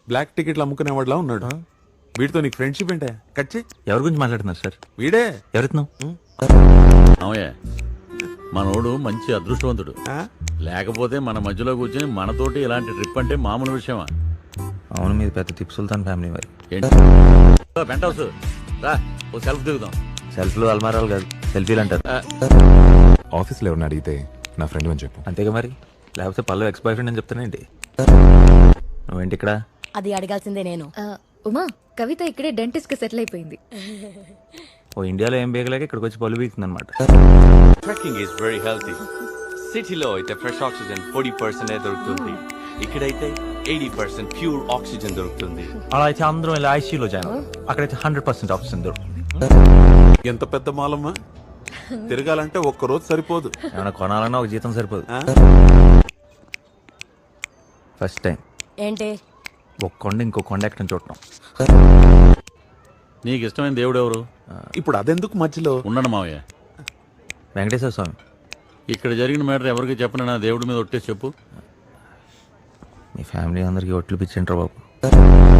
Black టికెట్లు అమ్ముకునేవాడులా ఉన్నాడు. వీడితో నీకు ఫ్రెండ్షిప్ ఏంటే? కట్ చేయి. ఎవరి గురించి మాట్లాడుతున్నారు సార్? వీడే. ఎవరెత్తున్నావు? అవుయే, మనోడు మంచి అదృష్టవంతుడు. ఆ? లేకపోతే మన మధ్యలో కూర్చొని మనతోటి ఇలాంటి ట్రిప్ అంటే మామూలు విషయమా? అవును, మీది పెద్ద టిప్ సుల్తాన్ ఫ్యామిలీ మరి. ఏంటి పెంట్ హౌస్ రా, ఓ సెల్ఫ్ దిగుదాం. సెల్ఫ్లు అల్మారాలు కాదు, సెల్ఫీలు అంటారు. ఆఫీస్లో ఎవరిని అడిగితే నా ఫ్రెండ్ అని చెప్పు. అంతేగా మరి, లేకపోతే పల్లవి ఎక్స్ బాయ్ ఫ్రెండ్ అని చెప్తానేంటి? నువ్వేంటి ఇక్కడ? అది అడగాల్సిందే నేను. ఉమా, కవిత ఇక్కడే డెంటిస్ట్ కి సెటిల్ అయిపోయింది. ఓ ఇండియాలో ఏం బేగలేక ఇక్కడికి వచ్చి పళ్ళు బీగుతుంది అనమాట. Trekking is very healthy. సిటీలో అయితే ఫ్రెష్ ఆక్సిజన్ 40% దొరుకుతుంది, ఇక్కడైతే 80% ప్యూర్ ఆక్సిజన్ దొరుకుతుంది. అలా అయితే అందరం ఇలా ఐసీయూలో జాయిన్ అవుతాం. అక్కడైతే 100% ఆక్సిజన్ దొరుకుతుంది. ఎంత పెద్ద మాలమ్మా, తిరగాలంటే ఒక్కరోజు సరిపోదు. ఏమైనా కొనాలన్నా ఒక జీతం సరిపోదు. ఆ? ఫస్ట్ టైం ఏంటి? ఒక కొండ ఇంకో కొండ ఎక్కడం చూడటం. నీకు ఇష్టమైన దేవుడు ఎవరు? ఇప్పుడు అదెందుకు మధ్యలో? ఉన్నాడు మావయ్య. వెంకటేశ్వర స్వామి. ఇక్కడ జరిగిన మ్యాటర్ ఎవరికి చెప్పను, నా దేవుడి మీద ఒట్టేసి చెప్పు. మీ ఫ్యామిలీ అందరికీ ఒట్లు పిచ్చింటారు బాబు.